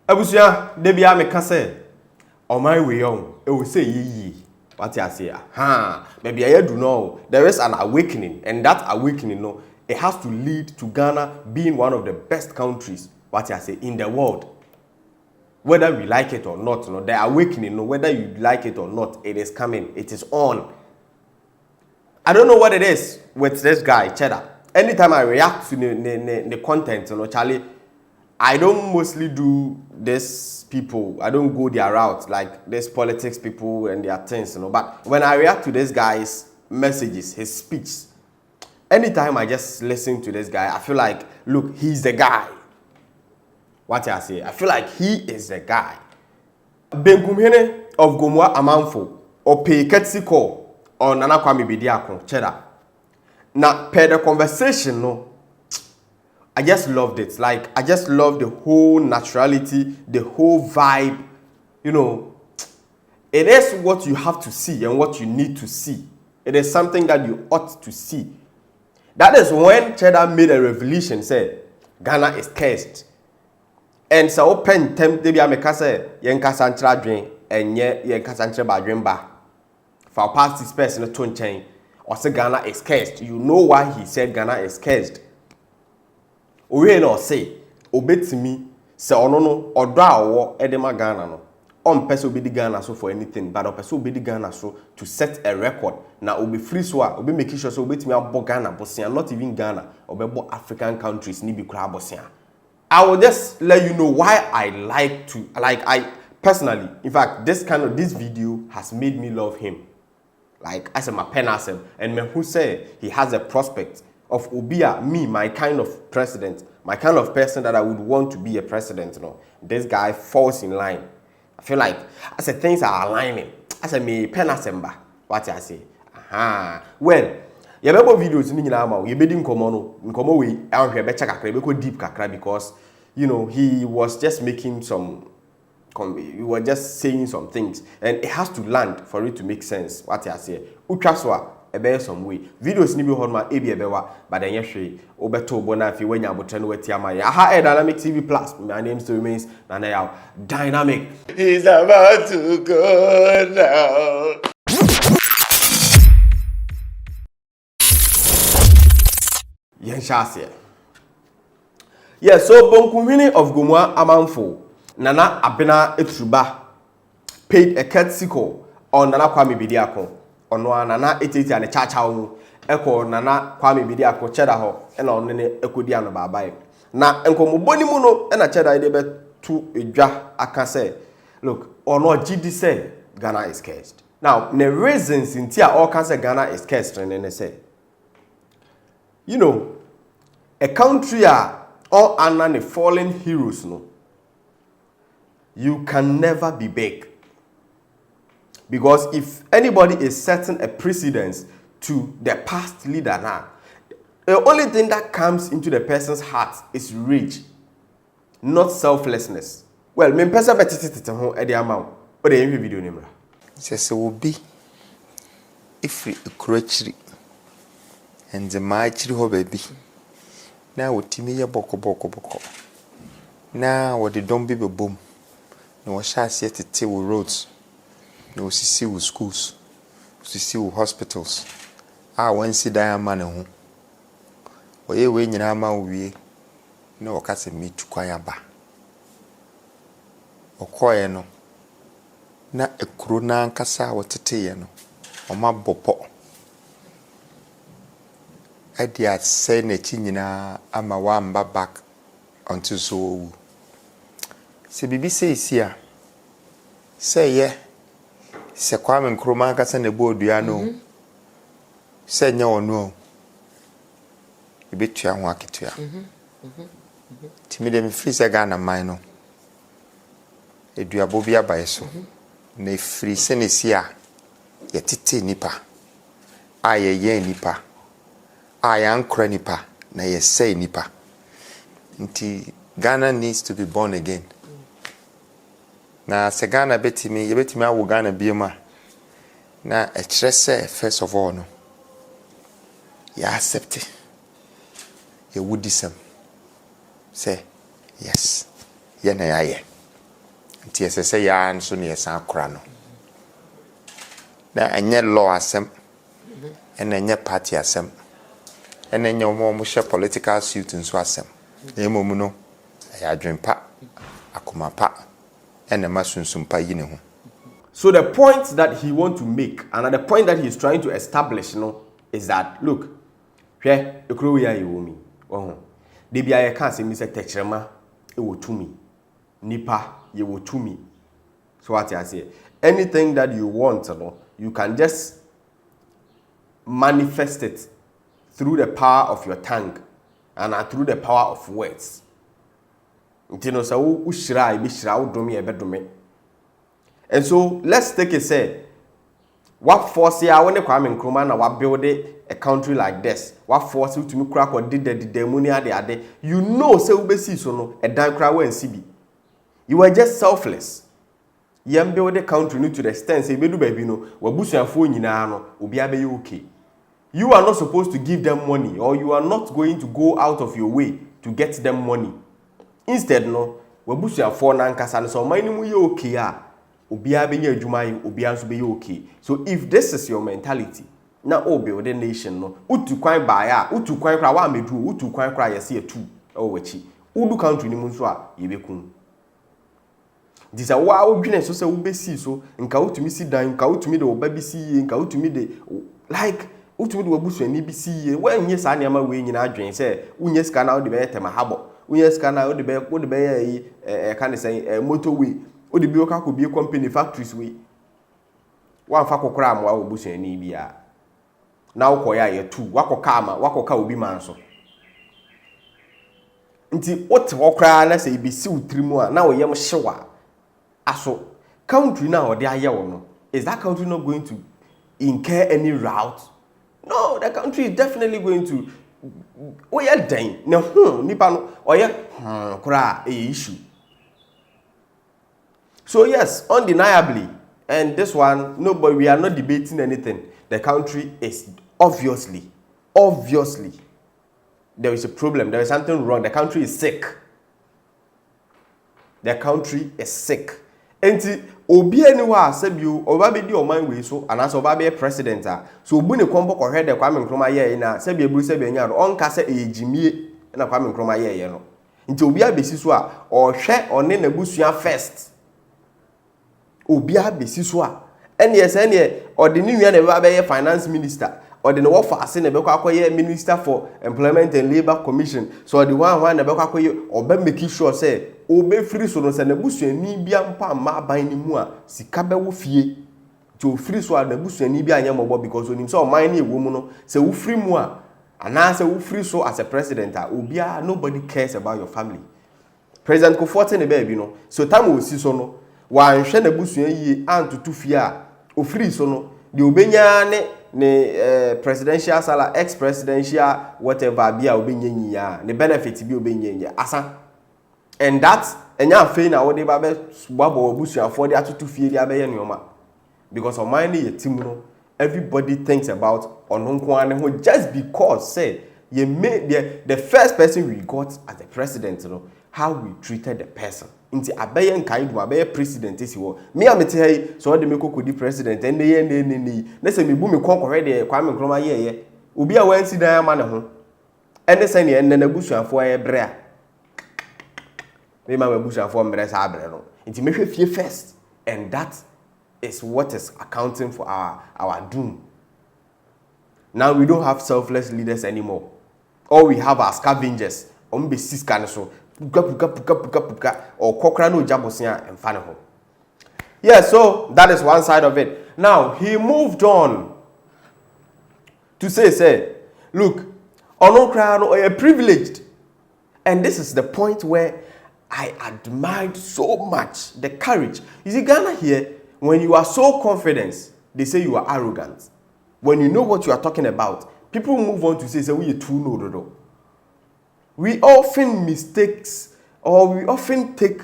Abusia, debia me kase. On my way on, it will say ye. What I say? Maybe I do know. There is an awakening, and that awakening, no, it has to lead to Ghana being one of the best countries. What I say in the world. Whether we like it or not, no, the awakening, no, whether you like it or not, it is coming. It is on. I don't know what it is with this guy, Cheddar. Anytime I react to the content, you know, Charlie, I don't mostly do this people. I don't go their route, like this politics people and their things, you know. But when I react to this guy's messages, his speech, anytime I just listen to this guy, I feel like, look, he's the guy. What I say, I feel like he is the guy. Benkumhene of Gomwa Amanfo or pay Ketsiko or Nana Kwame Bediako, Cheddar. Now, per the conversation, no, I just loved it. Like, I just loved the whole naturality, the whole vibe. You know, it is what you have to see and what you need to see. It is something that you ought to see. That is when Cheddar made a revelation, said, Ghana is cursed. And so open temp de bia meka say yen kasantra dwen enye yen kasantra badwen ba for past this person to nchen or say Ghana is cursed. You know why he said Ghana is cursed? Owe no say obetimi se ono no odo awo edema Ghana no on person obedi Ghana so for anything but person obedi Ghana so to set a record na obe free so obe make sure so obetimi abo Ghana bosia not even Ghana obebo African countries ni bi kura bosia. I will just let you know why I I personally, in fact, this video has made me love him. Like, as a penasem, and me who say he has a prospect of Ubia, me, my kind of president, my kind of person that I would want to be a president, you know. This guy falls in line. I feel like, I said, things are aligning. I said, me penasemba. What I say? Well, you have videos in now. You made him come on way. I don't hear better kakra, deep kakra because you know he was just making some. We were just saying some things, and it has to land for it to make sense. What I say, Uchaswa, a bear some way. Videos ni be hold my ebi ebewa, but then yesterday, Obeto Bona, if you when you are turn with Yamaya. Aha, Dynamic TV Plus. My name still remains Nanayao Dynamic. He's about to go now. Yeah, so Bonkumini of Gomwa Amanfo, Nana Abena Etruba paid a courtesy call on Nana Kwame Bediako, on Nana Etiti and a Chachaw, Echo Nana Kwame Bediako, Cheddar, and on Ekudiano Babai. Now, Enko Bonimuno and a Cheddar debe to a ja, I can say, look, or no GD say Ghana is cursed. Now, the reasons in Tia all can say Ghana is cursed, and then they say, you know, a country all under the fallen heroes, no. You can never be big. Because if anybody is setting a precedence to the past leader now, the only thing that comes into the person's heart is rage, not selflessness. Well, me person betiti ho e dey amount. O dey video nimra. Say will be if we crutchery and the match ho baby. Now what timi ye boko. Now what the don't be boom. No shas yet to with roads. No see with schools. See with hospitals. When see diamond ho. O ye we nyina ma wie. No okase me tu kwaya ba. Okoye no. Na ekuro na nkasa wotete ye no. Oma bopo. Adia say na chinyina ama wamba back until so. Se bibi say isia. Say ye. Se Kwame Nkrumah nkasa na bodua no. Say nya ono. Ibetua ho aketua. Timi dem free se Ghana man no. Eduabo bia bae so. Na free se ne sia. Ye tete nipa. Aye ye nipa. I am nipa na ye say nipa. Nti Ghana needs to be born again. Na se Ghana betimi awo Ghana biema. Na e kire se first of all no. Ya accept it. Ye would disem. Say yes. Ye na ya ye. nti esese ya nso ne yesa akora no na enye law asem ena enye party asem ena enye omo hye political suit nso asem emom no ya adwempa akomapa ena masunsumpa yi ne ho. So the point that he want to make, and the point that he's trying to establish, is that look, here ekuro ya yewomi, de bia ye kan se mi se techrema e wo tumi, nipa ye wo tumi. So what I say, anything that you want, you can just manifest it through the power of your tongue and through the power of words. Ntino sa wo shira e be shira wo domi e be domi. And so let's take it say what force ya when Kwame Nkrumah na wa build a country like this. What force you to me crack or did the money ade. You know say we see so no a dan cry when CB. You were just selfless. You build the country to the extent say bedu baby no we busuafo nyina no obi abe okay. You are not supposed to give them money, or you are not going to go out of your way to get them money. Instead no we busuafo na nkasa no so man ni mu ye okay a Obia benye adwuma yi obia nso be okay. So if this is your mentality, na build the nation no, utu kwan ba ya, utu kwan kra wa medu, utu kwan kra yesi etu e wachi. Udu country ni mu nso a yebekun. Disa wa odwene so se wo besi so, nka utumi si dan, nka utumi de oba bi si ye, nka utumi de like utumi de wabusu ani bi si ye. Wa nye sa niam we nyina adwen se unye sika na wo de be tema habo. Unye sika na wo de be yi kan say motorway. Odi bi oka ko bi company factories we wan fa kokora amwa obusu ani bia na ukoya ye tu wakoka obi manso nti wote okra na se ibisi utrimu a na oyem hyewa aso country na ode aye wo no, is that country not going to incur any route? No, the country is definitely going to oya den na nipa no oya kora issue. So yes, undeniably, and this one, nobody, we are not debating anything. The country is obviously, there is a problem. There is something wrong. The country is sick. The country is sick. And obi anywhere said you oba be di o man we so and as oba be president so obu ne kombo ko hwede Kwame Nkrumah ye na se be eburu se be nya on ka se ejimie na Kwame Nkrumah ye no. Nti obi abesi so a o hwe one na busua first. Obia besi so a ene yesa ene ode ni nua na be finance minister ode no wofa ase na be kwa akoye minister for employment and labor commission so ode one na be kwa akoye oba make sure say obe free so no se na busuani bia mpa ma aban ni mu a sika be wo fie to free so na busuani bia anya mobo because onim so man na ewo mu no se wo free mu a ana se wo free so as a president obia nobody cares about your family. President Kofote ne be bi no so time wo si so no wa nhwe na busuan yi antutu fie a ofiri so no de obenya ne presidential sala ex presidential whatever bia obenya nyiya ne benefit bi obenya nyiya asa, and that enya afei na wo de ba be babo busuafo de atutu fie de abaye neoma because of my ne team no everybody thinks about ononko ane ho just because say you made the first person we got as the president, you know, how we treated the person. Inti abaye nkan do abaye president esi wo me amete hey so de me kokodi president ende ye ne na se me bu me konkore de Kwame Nkrumah ye obi a wansi dan ama ne ho ene se ne enne na busuafo ye bre a me ma busuafo mbre sa bre no inti me hwe fie first, and that is what is accounting for our doom. Now we don't have selfless leaders anymore. All we have are scavengers on be scan so puka or kokra no jabosia and fanaho. Yeah, so that is one side of it. Now he moved on to say, look, onokra no are privileged. And this is the point where I admired so much the courage. You see, Ghana here, when you are so confident, they say you are arrogant. When you know what you are talking about, people move on to say we are too no. We often mistakes, or we often take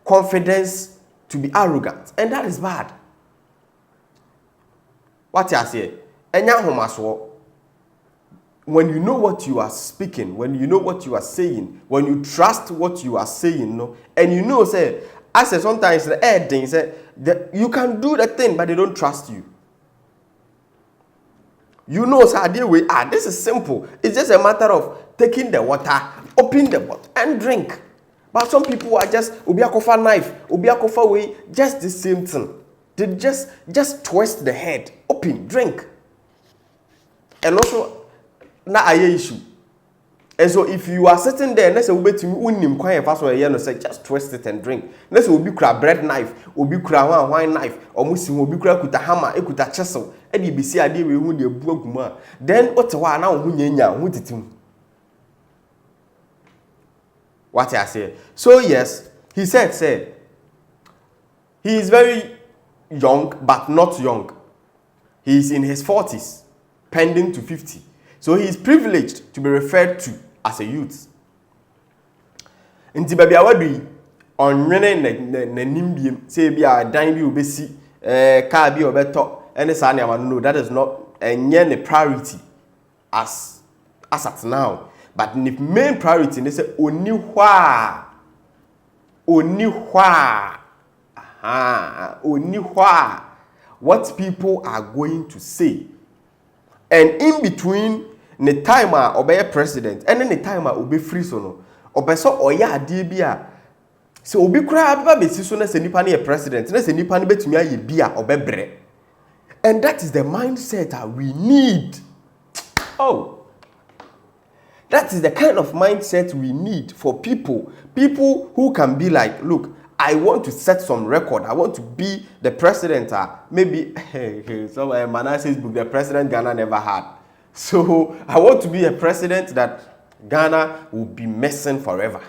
confidence to be arrogant, and that is bad. What I say, enya homaso when you know what you are speaking, when you know what you are saying, when you trust what you are saying, no, and you know, say, I say sometimes the thing say that you can do the thing, but they don't trust you. You know, so this is simple. It's just a matter of taking the water, open the bottle, and drink. But some people are just obiakofa knife, obiakofa way, just the same thing. They just twist the head, open, drink. And also, na aye issue. And so if you are sitting there, let's say we to unim kwanya fast or you say just twist it and drink. Let's say we kura bread knife, obi kura wine knife, or musi obi kura kuta hammer, ekuta chisel. E di bisi ade we hu de bu aguma. Then what wa na hu nyanya hu titim. What I say. So yes, he said he is very young but not young. He is in his 40s, pending to 50. So he is privileged to be referred to as a youth. Nti baby awadu onwene na nimbiem say bia dan bi obesi car bi obeto ene sa na no, that is not enye the priority as at now. But the main priority they say oni hwa what people are going to say. And in between the time obey president and then the time obey free so no obeso oya ade bia so obi kura ba besi so na se nipa na president na se nipa na betumi aye bia obebre. And that is the mindset that we need. That is the kind of mindset we need for people who can be like, look, I want to set some record. I want to be the president. Maybe so Manasseh's book, the president Ghana never had. So I want to be a president that Ghana will be missing forever.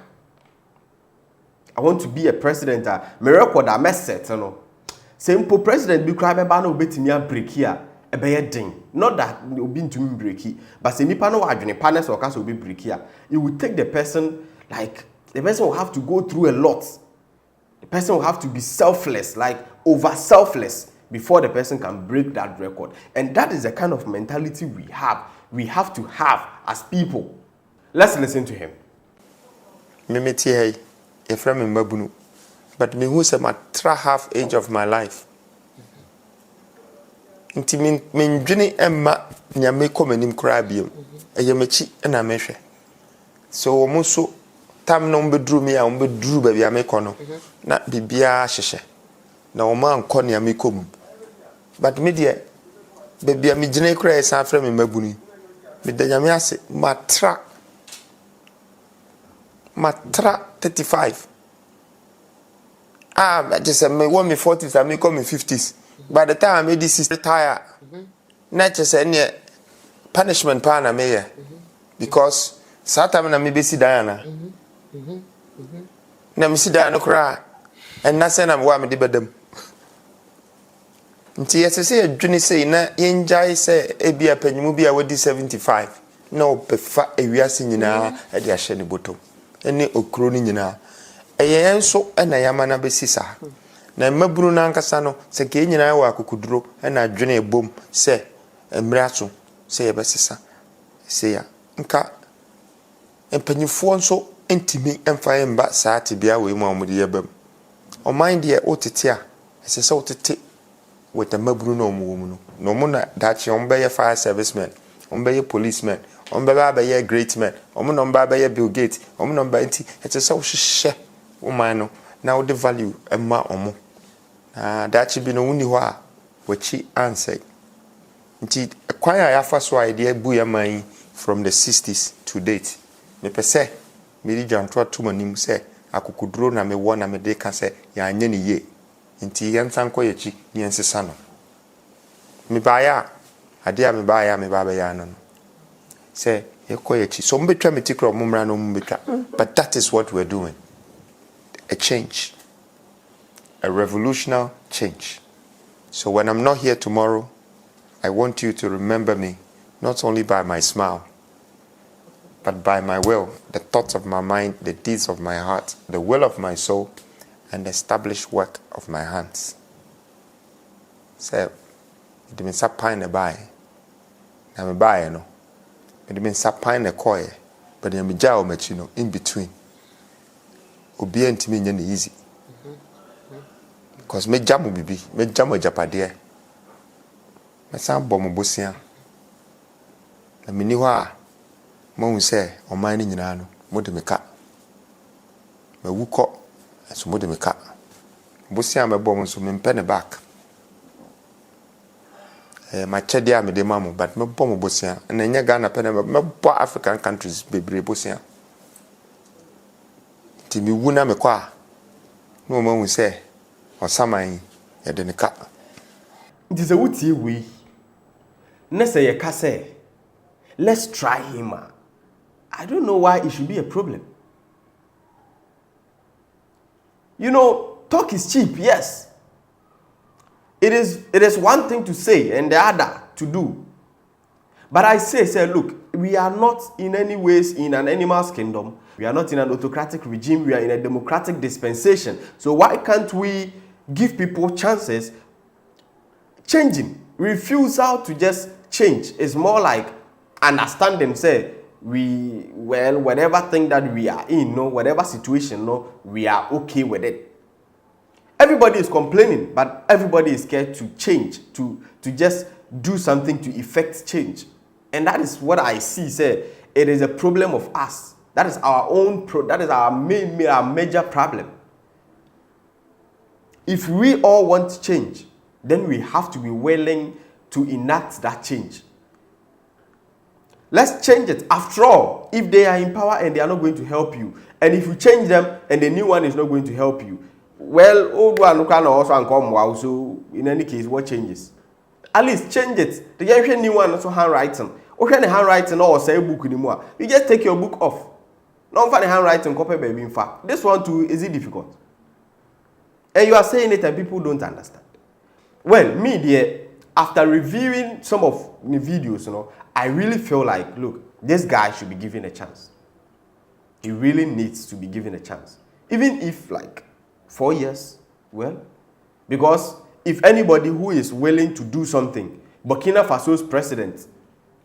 I want to be a president that my record I mess set, you know. Simple president be cry be no betimi break here. Not that it will be to break it, but say nipa no adwene partners or case will be break here. It will take the person, like the person will have to go through a lot. The person will have to be selfless, like over selfless, before the person can break that record. And that is the kind of mentality we have. We have to have as people. Let's listen to him. Me tie e from mbabunu, but me who say my half age of my life. Nti men dwene emma nyame komanim kra biem eyemachi na mehwe so omo so tam no mbedru me a mbedru ba bia me kono na bibia hyehye na omo anko ne ame kom but me de bibia me gine kra esa afra me mabunu me da nyame ase matra 35 I just say me want me 40s and me come in 50s. By the time I made this retire, not just any punishment pana me because Satam na me be si Diana. Na me si Diana cry, and na say na wa me de bedam. Nti yes say adwini say na yenjai say e bia panyimu bia wadi 75. No befa ewiase nyina e de ahye ne bottom. Ene okro ni nyina. Eye enso na yamana be sisa. Na maburu na nkasa no se ke nyina wa akukuduro na adwene ebom se emraso se yebesesa se ya nka empanyifo nso entimi emfa emba saati bia we mu amudi yebam o mind ye otete a se se otete with the maburu no mu no mu na dachi on be ye fire serviceman on be ye policeman on be ba ye great man on no ba be ye Bill Gates on no ba enti se se o hye o man no na o de value emma omo dachi bi no wuni ho a wachi answer nti kwan ya fa so idea bu ya man from the 60s to date me pese me ri janto atomanim se akukuduro na me wo na me de ka se ya anya ne ye nti yansan ko yachi ni ensesa no me ba ya ade a me ba ya me ba ba ya no se ye ko yachi so mbetwa metikro mumra no mbetwa but that is what we're doing, a change, a revolutionary change. So when I'm not here tomorrow, I want you to remember me not only by my smile, but by my will, the thoughts of my mind, the deeds of my heart, the will of my soul, and the established work of my hands. So, it means a pine a buy. I'm a buyer, no. It means sapine a coy, but I'm a jar machino in between. Obedient to me easy. Because me jam will be, me jam with Japadia. My son bomb bosia. I mean, you are. Mom say, on mine in an what me cat. My wook as what me cat. Bosia, my bomb so me penny back. My cheddar me de mamu, but me bomb bosia, and then Ghana penny, me African countries, baby bosia. Timmy wuna me qua. No man will say, or some I didn't cut. It is a woodsy way. Nessa ka say, let's try him. I don't know why it should be a problem. You know, talk is cheap, yes. It is one thing to say and the other to do. But I say, look, we are not in any ways in an animal's kingdom. We are not in an autocratic regime. We are in a democratic dispensation. So why can't we give people chances? Changing, refusal to just change is more like understanding, say, whatever thing that we are in, no, whatever situation, no, we are okay with it. Everybody is complaining, but everybody is scared to change, to just do something to effect change. And that is what I see, say, it is a problem of us. That is our own, that is our major problem. If we all want change, then we have to be willing to enact that change. Let's change it. After all, if they are in power and they are not going to help you, and if you change them and the new one is not going to help you, well, old one can also come wow. So in any case, what changes? At least change it. The new one also handwriting. Or the handwriting or say book anymore. You just take your book off. Not for the handwriting copy, baby. In fact, this one too is it difficult? And you are saying it and people don't understand. Well, me, dear, after reviewing some of the videos, you know, I really feel like, look, this guy should be given a chance. He really needs to be given a chance. Even if, like, 4 years, well, because if anybody who is willing to do something, Burkina Faso's president,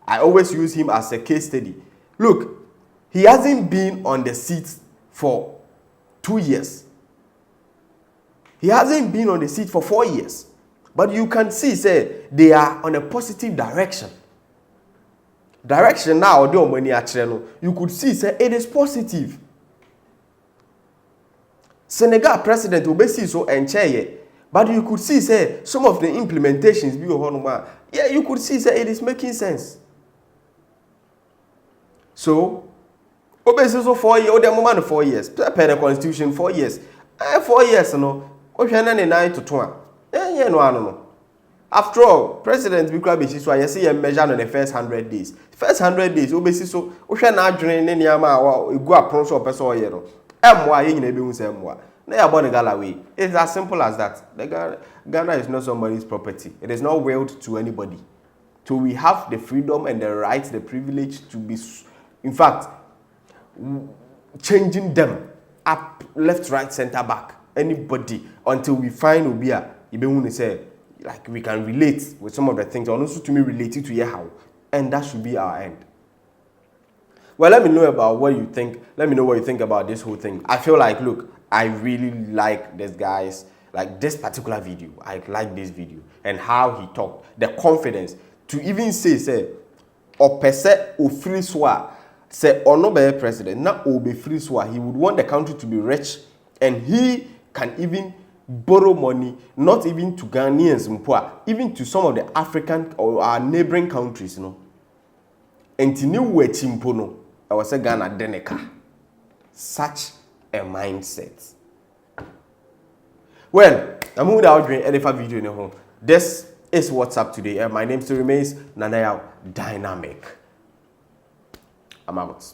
I always use him as a case study. Look, he hasn't been on the seat for 2 years. He hasn't been on the seat for 4 years. But you can see, say, they are on a positive direction. Direction now, you could see, say, it is positive. Senegal president obesi so encheye, but you could see, say, some of the implementations, yeah, you could see, say, it is making sense. So, obesi so 4 years, the moment 4 years, per the constitution 4 years, 4 years, no, 9 to 12. No. After all, President Bikrabi so I see a measure on the first 100 days. First 100 days, obesi so na adwene ne niama wa egu apron so person oye no. Emwa ye nyina be hu se emwa. Na ya born gala way. It's as simple as that. Ghana is not somebody's property. It is not willed to anybody. So we have the freedom and the right, the privilege to be, in fact, changing them up, left, right, center, back. Anybody until we find Obia. You say, like, we can relate with some of the things, or also to me related to how, and that should be our end. Well, let me know about what you think. Let me know what you think about this whole thing. I feel like, look, I really like this guy's, like this particular video. I like this video and how he talked, the confidence to even say, or per se, or free swa, say, or no be president, not or be free swa. He would want the country to be rich, and he can even borrow money, not even to Ghanaians, even to some of the African or our neighboring countries, you know. And to new way chimpono, I was a Ghana deneka. Such a mindset. Well, I'm moving out during any video in the home. This is what's up today. My name still remains Nanaya Dynamic. I'm out.